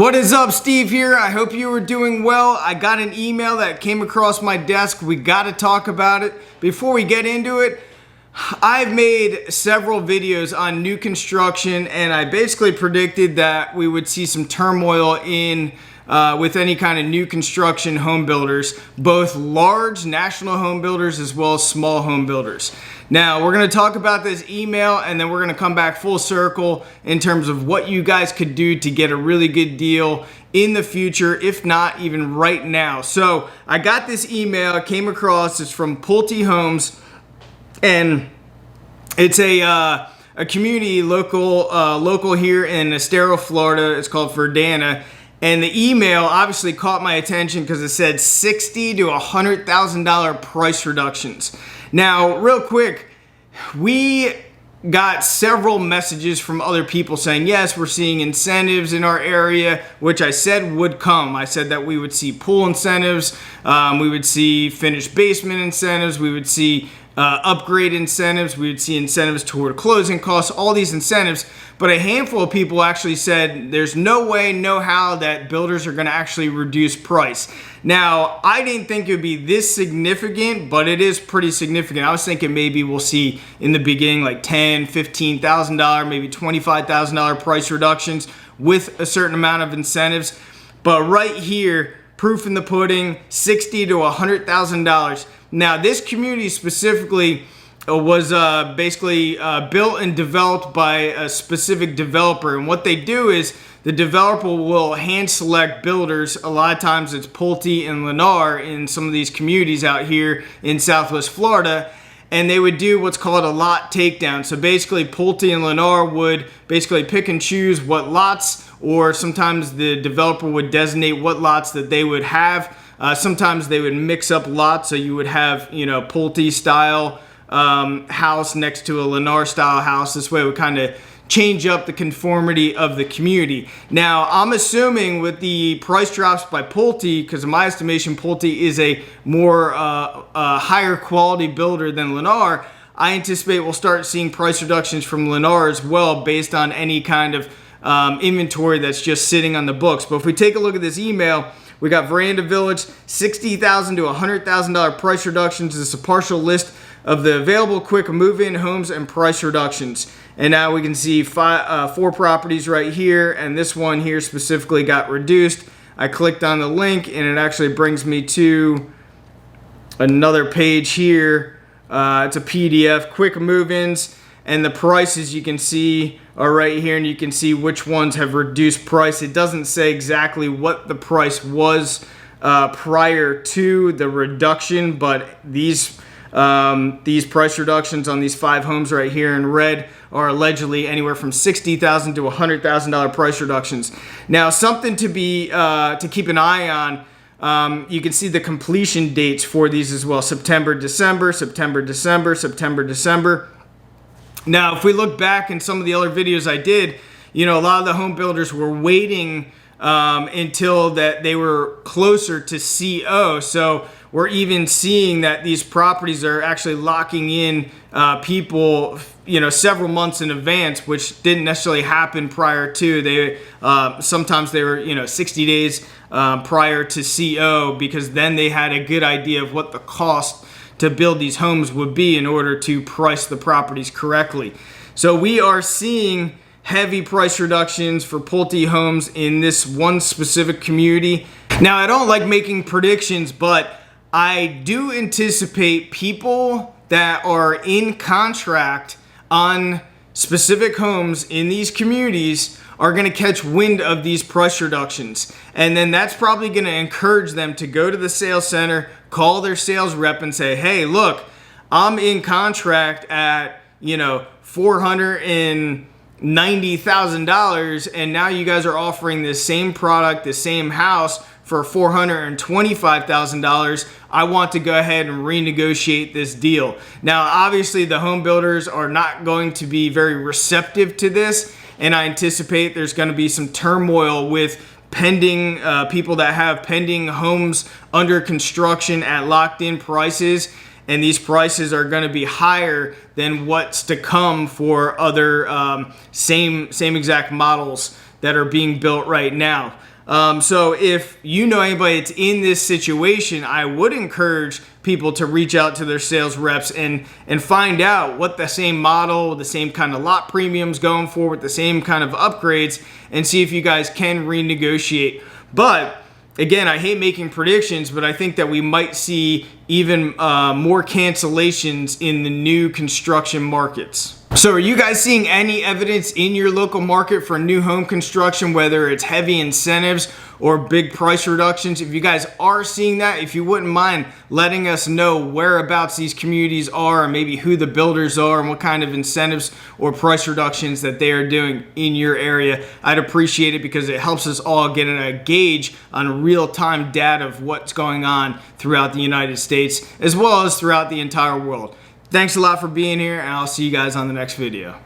What is up, Steve here. I hope you are doing well. I got an email that came across my desk. We got to talk about it. Before we get into it, I've made several videos on new construction, and I basically predicted that we would see some turmoil in with any kind of new construction home builders, both large national home builders as well as small home builders. Now, we're going to talk about this email, and then we're going to come back full circle in terms of what you guys could do to get a really good deal in the future, if not even right now. So I got this email, it came across, it's from Pulte Homes, and it's a community local here in Estero, Florida. It's called Verdana. And the email obviously caught my attention because it said $60,000 to $100,000 price reductions. Now, real quick, we got several messages from other people saying, yes, we're seeing incentives in our area, which I said would come. I said that we would see pool incentives, we would see finished basement incentives, we would see upgrade incentives, we would see incentives toward closing costs, all these incentives. But a handful of people actually said there's no way, no how that builders are going to actually reduce price. Now, I didn't think it would be this significant, but it is pretty significant. I was thinking maybe we'll see in the beginning like $10,000, $15,000, maybe $25,000 price reductions with a certain amount of incentives. But right here, proof in the pudding, $60,000 to $100,000. Now, this community specifically was basically built and developed by a specific developer. And what they do is the developer will hand select builders. A lot of times it's Pulte and Lennar in some of these communities out here in Southwest Florida. And they would do what's called a lot takedown. So basically Pulte and Lennar would basically pick and choose what lots, or sometimes the developer would designate what lots that they would have. Sometimes they would mix up lots, so you would have, Pulte style house next to a Lennar style house. This way it would kind of change up the conformity of the community. Now, I'm assuming with the price drops by Pulte, because in my estimation, Pulte is a more higher quality builder than Lennar, I anticipate we'll start seeing price reductions from Lennar as well based on any kind of inventory that's just sitting on the books. But if we take a look at this email, we got Veranda Village, $60,000 to $100,000 price reductions. This is a partial list of the available quick move-in homes and price reductions. And now we can see four properties right here, and this one here specifically got reduced. I clicked on the link, and it actually brings me to another page here. It's a PDF, quick move-ins, and the prices you can see are right here, and you can see which ones have reduced price. It doesn't say exactly what the price was prior to the reduction, but these price reductions on these 5 homes right here in red are allegedly anywhere from $60,000 to $100,000 price reductions. Now, something to keep an eye on. You can see the completion dates for these as well: September, December, September, December, September, December. Now, if we look back in some of the other videos I did, a lot of the home builders were waiting until that they were closer to CO. So we're even seeing that these properties are actually locking in people, several months in advance, which didn't necessarily happen prior to. They sometimes they were 60 days prior to CO, because then they had a good idea of what the cost to build these homes would be in order to price the properties correctly. So we are seeing heavy price reductions for Pulte Homes in this one specific community. Now, I don't like making predictions, but I do anticipate people that are in contract on specific homes in these communities are going to catch wind of these price reductions. And then that's probably going to encourage them to go to the sales center, call their sales rep and say, hey, look, I'm in contract at, $490,000, and now you guys are offering this same product, the same house for $425,000. I want to go ahead and renegotiate this deal. Now, obviously, the home builders are not going to be very receptive to this, and I anticipate there's going to be some turmoil with pending people that have pending homes under construction at locked-in prices, and these prices are going to be higher than what's to come for other same exact models that are being built right now. So if you know anybody that's in this situation, I would encourage people to reach out to their sales reps and find out what the same model, the same kind of lot premiums going for, with the same kind of upgrades, and see if you guys can renegotiate. But again, I hate making predictions, but I think that we might see even more cancellations in the new construction markets. So are you guys seeing any evidence in your local market for new home construction, whether it's heavy incentives or big price reductions? If you guys are seeing that, if you wouldn't mind letting us know whereabouts these communities are, and maybe who the builders are and what kind of incentives or price reductions that they are doing in your area, I'd appreciate it, because it helps us all get a gauge on real-time data of what's going on throughout the United States as well as throughout the entire world. Thanks a lot for being here, and I'll see you guys on the next video.